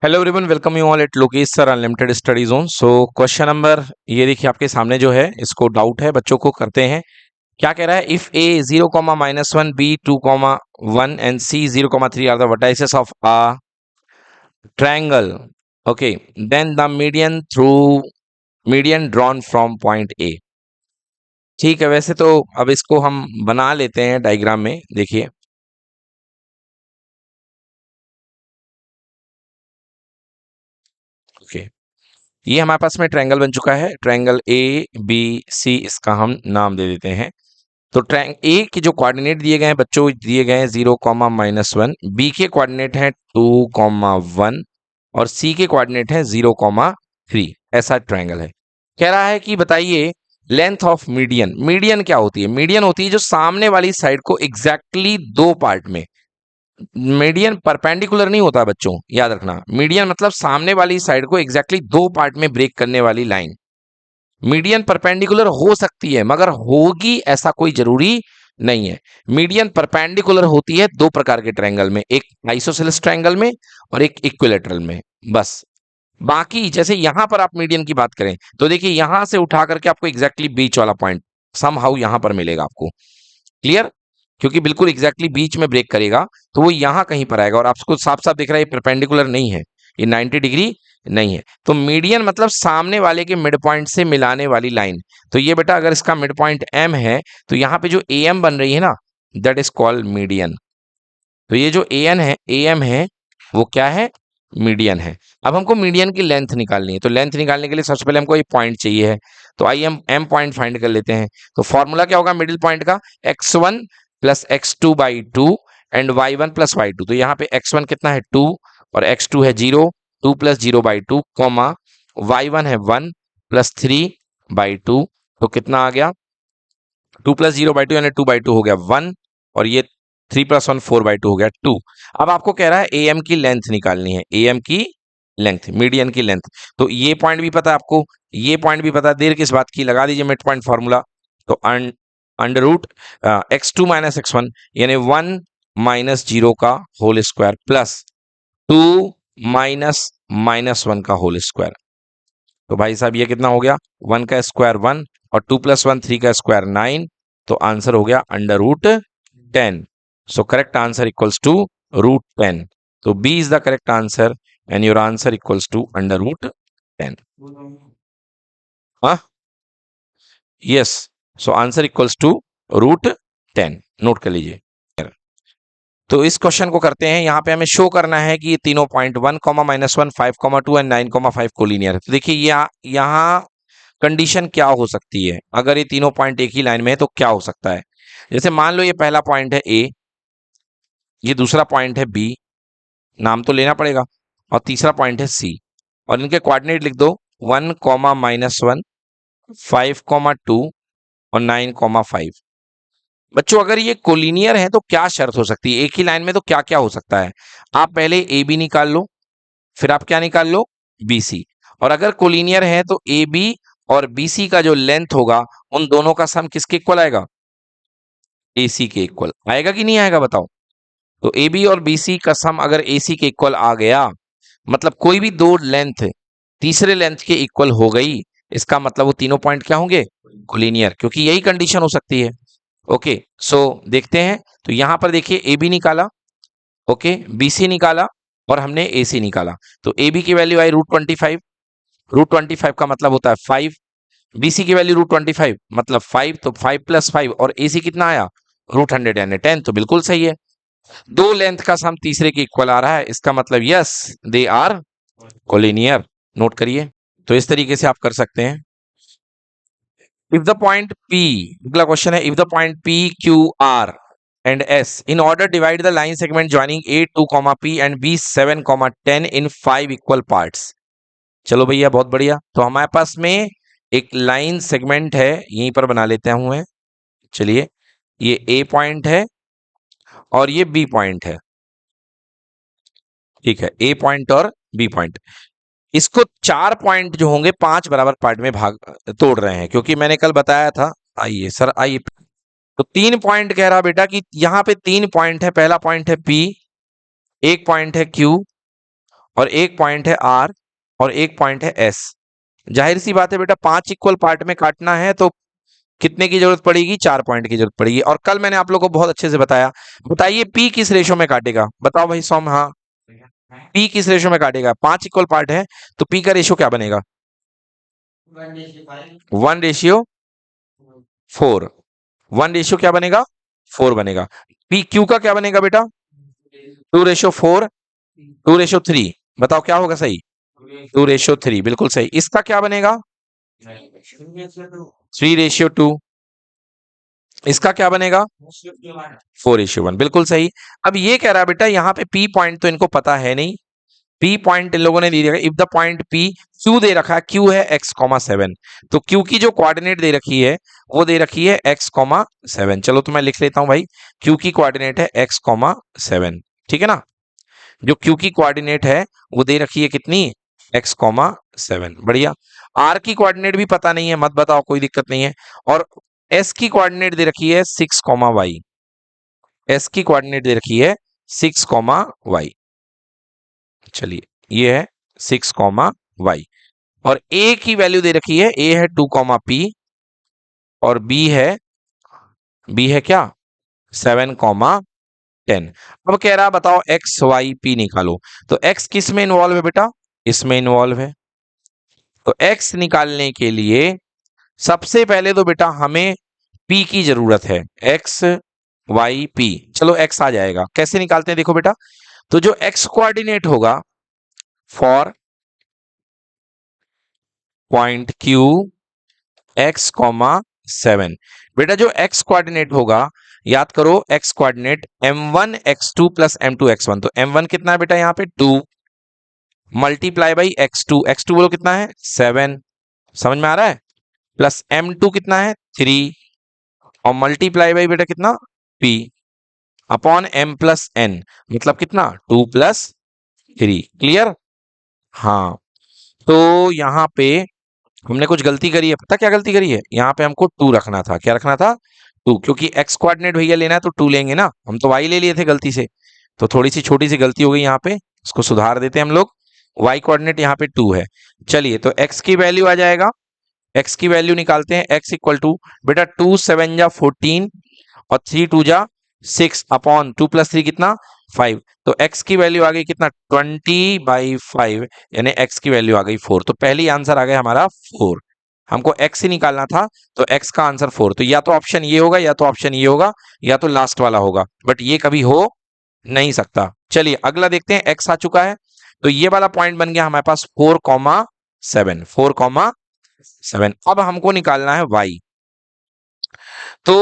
Hello everyone, welcome you all at Lokesh sir unlimited study zone. So question number ये देखिए आपके सामने जो है, इसको डाउट है बच्चों को, करते हैं। क्या कह रहा है? If A 0,-1, B 2,1 and C 0,3 are the vertices of a triangle, okay, then the median drawn from point A. ठीक है, वैसे तो अब इसको हम बना लेते हैं डायग्राम में। देखिए, ओके, ये हमारे पास में ट्रायंगल बन चुका है। ट्रायंगल ए बी सी, इसका हम नाम दे देते हैं। तो ट्रायंग ए के जो कोऑर्डिनेट दिए गए हैं बच्चों, दिए गए हैं 0,-1, बी के कोऑर्डिनेट हैं 2,1 और सी के कोऑर्डिनेट हैं 0,3। ऐसा ट्रायंगल है। कह रहा है कि बताइए लेंथ ऑफ मीडियन। मीडियन क्या होती है? मीडियन होती है जो सामने वाली साइड को एग्जैक्टली दो पार्ट में, मीडियन परपेंडिकुलर नहीं होता बच्चों, याद रखना। मीडियन मतलब सामने वाली साइड को एग्जैक्टली दो पार्ट में ब्रेक करने वाली लाइन। मीडियन परपेंडिकुलर हो सकती है मगर होगी ऐसा कोई जरूरी नहीं है। मीडियन परपेंडिकुलर होती है दो प्रकार के ट्रायंगल में, एक आइसोसेलेस ट्रायंगल में और एक इक्विलेटरल में, बस। बाकी जैसे यहां पर आप मीडियन की बात करें तो देखिए, यहां से उठा करके आपको एग्जैक्टली बीच वाला पॉइंट समहाउ यहां पर मिलेगा आपको। क्लियर? क्योंकि बिल्कुल एग्जैक्टली बीच में ब्रेक करेगा तो वो यहां कहीं पर आएगा और आपको साफ साफ दिख रहा है ये परपेंडिकुलर नहीं है, ये 90 डिग्री नहीं है। तो मीडियन मतलब सामने वाले के मिड पॉइंट से मिलाने वाली लाइन। तो ये बेटा अगर इसका मिड पॉइंट एम है तो यहाँ पे जो ए एम बन रही है ना, दैट इज कॉल्ड मीडियन। तो ये जो ए एम है वो क्या है? मीडियन है। अब हमको मीडियन की लेंथ निकालनी है, तो लेंथ निकालने के लिए सबसे पहले हमको ये पॉइंट चाहिए है। तो आइए हम एम पॉइंट फाइंड कर लेते हैं। तो फॉर्मूला क्या होगा मिडिल पॉइंट का? x1 plus x2/2 and y1 plus y2। तो यहाँ पे x1 कितना है? 2 और x2 है 0, 2 प्लस 0/2 कॉमा y1 है 1 प्लस 3/2। तो कितना आ गया? 2 प्लस 0/2 यानी 2/2 हो गया 1 और ये 3 प्लस 1 4/2 हो गया 2। अब आपको कह रहा है ए एम की लेंथ निकालनी है, ए एम की लेंथ, मीडियन की लेंथ। तो ये पॉइंट भी पता है आपको, ये पॉइंट भी पता है, देर किस बात की, लगा दीजिए मिड पॉइंट फॉर्मूला। तो under root x2 minus x1 यानी 1 माइनस 0 का होल स्क्वायर प्लस 2 माइनस -1 का होल स्क्वायर। तो भाई साहब ये कितना हो गया? 1 का स्क्वायर 1 और 2 प्लस 1 3 का स्क्वायर 9। तो आंसर हो गया under root 10। So correct answer equals to root 10। तो B is the correct answer and your answer equals to under root 10। हाँ, yes. So answer equals to root 10। Note कर लीजिए। तो इस क्वेश्चन को करते हैं। यहाँ पे हमें शो करना है कि ये तीनों पॉइंट 1, -1, 5, 2 एंड 9, 5 कोलिनियर है। तो देखिए यहाँ कंडीशन क्या हो सकती है अगर ये तीनों पॉइंट एक ही लाइन में है? तो क्या हो सकता है? जैसे मान लो ये पहला पॉइंट है ए, ये दूसरा पॉइंट है बी, नाम तो लेना पड़ेगा, और तीसरा पॉइंट है सी, और इनके कोऑर्डिनेट लिख दो 1, -1, 5, 2 और 9, 5। बच्चों अगर ये कोलिनियर है तो क्या शर्त हो सकती है? एक ही लाइन में तो क्या क्या हो सकता है? आप पहले ए बी निकाल लो, फिर आप क्या निकाल लो? B C. और अगर कोलिनियर है तो ए बी और बी सी का जो लेंथ होगा उन दोनों का सम किसके इक्वल आएगा? ए सी के इक्वल आएगा कि नहीं आएगा बताओ? तो ए बी और बी सी का सम अगर ए सी के इक्वल आ गया, मतलब कोई भी दो लेंथ तीसरे लेंथ के इक्वल हो गई, इसका मतलब वो तीनों पॉइंट क्या होंगे? कोलिनियर, क्योंकि यही कंडीशन हो सकती है। ओके, सो देखते हैं। तो यहां पर देखिए ए बी निकाला, ओके, बी सी निकाला और हमने ए सी निकाला। तो ए बी की वैल्यू आई √25, √25 का मतलब होता है 5। बी सी की वैल्यू √25 मतलब 5, तो 5 + 5 और ए सी कितना आया? √100 यानी 10। तो बिल्कुल सही है, दो लेंथ का सम तीसरे के इक्वल आ रहा है, इसका मतलब yes they are collinear. Note करिए। तो इस तरीके से आप कर सकते हैं। इफ द पॉइंट P, अगला क्वेश्चन है, if the point P Q R and S in order divide the line segment joining A 2, P and B 7, 10 in 5 equal parts। चलो भैया बहुत बढ़िया। तो हमारे पास में एक लाइन सेगमेंट है, यहीं पर बना लेते हैं हुए। चलिए, ये A पॉइंट है और ये B पॉइंट है, ठीक है, A पॉइंट और B पॉइंट। इसको 4 पॉइंट जो होंगे 5 बराबर पार्ट में भाग तोड़ रहे हैं, क्योंकि मैंने कल बताया था। आइए सर आइए। तो 3 पॉइंट कह रहा बेटा कि यहां पे 3 पॉइंट है। पहला पॉइंट है P, एक पॉइंट है Q और एक पॉइंट है आर और एक पॉइंट है एस। जाहिर सी बात है बेटा, 5 इक्वल पार्ट में काटना है तो कितने की जरूरत पड़ेगी? 4 पॉइंट की जरूरत पड़ेगी। और कल मैंने आप लोगों को बहुत अच्छे से बताया। बताइए पी किस रेशो में काटेगा? बताओ भाई सौम। हाँ, पी किस रेशो में काटेगा? 5 इक्वल पार्ट है तो पी का रेशियो क्या बनेगा? 1:4। 1 रेशियो क्या बनेगा? 4 बनेगा। पी क्यू का क्या बनेगा बेटा? 2:4। 2:3। बताओ क्या होगा सही? 2:3, बिल्कुल सही। इसका क्या बनेगा? 3:2। इसका क्या बनेगा? 4:1, बिल्कुल सही। अब ये कह रहा है बेटा, यहाँ पे पी पॉइंट तो इनको पता है नहीं। पी पॉइंट इन लोगों ने दे दिया। If the point P, Q दे रखा है, क्यू है x,7। तो क्यू की जो कोऑर्डिनेट दे रखी है वो दे रखी है x,7। चलो तो मैं लिख लेता हूं भाई, क्यू की कोऑर्डिनेट है x,7। ठीक है ना? जो क्यू की कोऑर्डिनेट है वो दे रखी है कितनी? x,7। बढ़िया। आर की कोऑर्डिनेट भी पता नहीं है, मत बताओ, कोई दिक्कत नहीं है। और एस की कोऑर्डिनेट दे रखी है 6,y। एस की कोऑर्डिनेट दे रखी है 6,y। चलिए, ये है 6,y। और ए की वैल्यू दे रखी है, ए है 2,p और बी है क्या? 7,10। अब कह रहा बताओ एक्स वाई पी निकालो। तो एक्स किस में इन्वॉल्व है बेटा? इसमें इन्वॉल्व है। तो एक्स निकालने के लिए सबसे पहले तो बेटा हमें पी की जरूरत है। X Y P. चलो एक्स आ जाएगा, कैसे निकालते हैं देखो बेटा। तो जो एक्स कोऑर्डिनेट होगा फॉर पॉइंट क्यू x,7। बेटा जो x कोऑर्डिनेट होगा, याद करो x coordinate m1 x2 plus m2 x1। तो m1 कितना है बेटा? यहाँ पे 2 मल्टीप्लाई बाई x2। x2 बोलो कितना है? 7। समझ में आ रहा है? प्लस m2 कितना है? 3 और मल्टीप्लाई बाई बेटा कितना? p upon m plus n, मतलब कितना? 2 प्लस 3। क्लियर? हाँ। तो यहाँ पे हमने कुछ गलती करी है। पता क्या गलती करी है? यहाँ पे हमको 2 रखना था। क्या रखना था? 2, क्योंकि x कोऑर्डिनेट भैया लेना है तो 2 लेंगे ना। हम तो y ले लिए थे गलती से, तो थोड़ी सी छोटी सी गलती हो गई यहाँ पे, इसको सुधार देते हैं हम लोग। y कोऑर्डिनेट यहाँ पे 2 है। चलिए, तो x की वैल्यू आ जाएगा। x की वैल्यू निकालते हैं। x इक्वल टू बेटा 2 7 जा 14 और 3 2 जा 6 अपॉन 2 प्लस 3 कितना? 5। तो x की वैल्यू आ गई कितना? 20/5, यानी x की वैल्यू आ गई 4। तो पहली आंसर आ गया हमारा 4। हमको x ही निकालना था, तो x का आंसर 4। तो या तो ऑप्शन ये होगा, या तो ऑप्शन ये होगा, या तो लास्ट वाला होगा, बट ये कभी हो नहीं सकता। चलिए अगला देखते हैं। x आ चुका है, तो ये वाला पॉइंट बन गया हमारे पास 4,7। 4,7। अब हमको निकालना है y। तो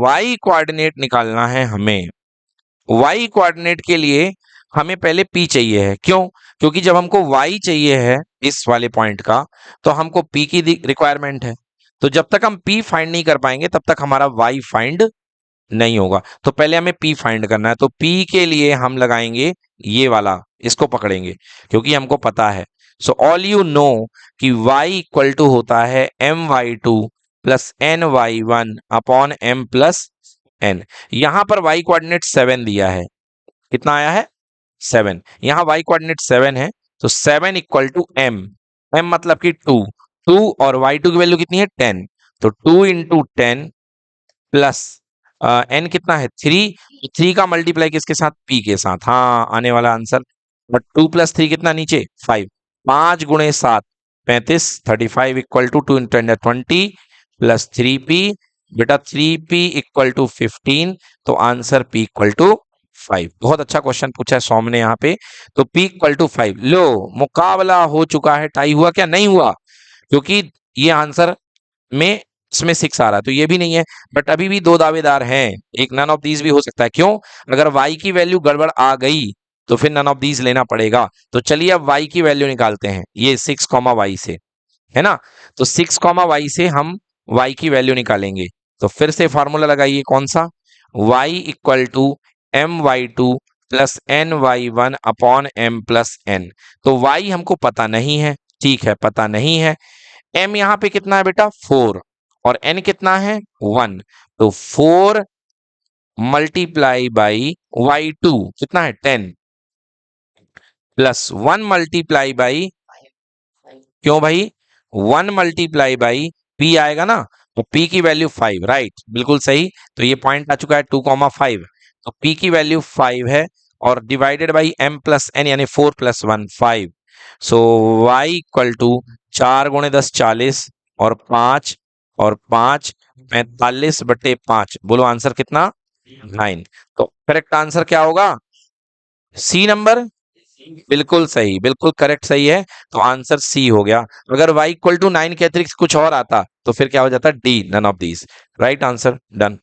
y कोऑर्डिनेट निकालना है हमें। y कोऑर्डिनेट के लिए हमें पहले p चाहिए है। क्यों? क्योंकि जब हमको y चाहिए है इस वाले पॉइंट का, तो हमको p की रिक्वायरमेंट है। तो जब तक हम p फाइंड नहीं कर पाएंगे तब तक हमारा y फाइंड नहीं होगा। तो पहले हमें p फाइंड करना है। तो p के लिए हम लगाएंगे ये वाला, इसको पकड़ेंगे, क्योंकि हमको पता है। सो ऑल यू नो कि y इक्वल टू होता है my2 plus ny1 upon m plus n। यहां पर y कोऑर्डिनेट 7 दिया है। कितना आया है? 7। यहां y कोऑर्डिनेट 7 है, तो 7 इक्वल टू m। m मतलब कि 2 और y2 की वैल्यू कितनी है? 10। तो 2 इंटू 10 प्लस n कितना है? 3। 3 का मल्टीप्लाई किसके साथ? p के साथ। हाँ, आने वाला आंसर। बट 2 प्लस 3 कितना नीचे? 5। 5 गुणे 7 35। 35 equal to 2 into 10 20 plus 3p। बेटा 3p इक्वल टू 15। तो आंसर p इक्वल टू 5। बहुत अच्छा क्वेश्चन पूछा है सौम ने यहाँ पे। तो p इक्वल टू 5। लो, मुकाबला हो चुका है। टाई हुआ क्या? नहीं हुआ, क्योंकि ये आंसर में इसमें 6 आ रहा है, तो ये भी नहीं है। बट अभी भी 2 दावेदार हैं, एक नन ऑफ दीज भी हो सकता है। क्यों? अगर y की वैल्यू गड़बड़ आ गई तो फिर नन ऑफ दीज लेना पड़ेगा। तो चलिए अब y की वैल्यू निकालते हैं, ये 6,y से, है ना? तो 6,y से हम y की वैल्यू निकालेंगे। तो फिर से फॉर्मूला लगाइए, कौन सा? y equal to my2 plus ny1 upon m plus n। तो y हमको पता नहीं है। ठीक है, पता नहीं है। m यहां पे कितना है बेटा? 4 और n कितना है? 1। तो 4 मल्टीप्लाई बाई y2 कितना है? 10। प्लस 1 मल्टीप्लाई बाई, क्यों भाई, 1 मल्टीप्लाई बाई पी आएगा ना, तो पी की वैल्यू 5, राइट, बिल्कुल सही। तो ये पॉइंट आ चुका है 2,5, तो पी की वैल्यू 5 है, और divided by m plus n यानी 4 plus 1 5। So y equal to 4 × 10 40, और 5 और 5 45/5। बोलो आंसर कितना, 9। तो करेक्ट आंसर क्या होगा, सी नंबर, बिल्कुल सही, बिल्कुल करेक्ट सही है। तो आंसर सी हो गया। अगर y इक्वल टू 9 के अतिरिक्त कुछ और आता तो फिर क्या हो जाता, D, none of these. Right answer, done.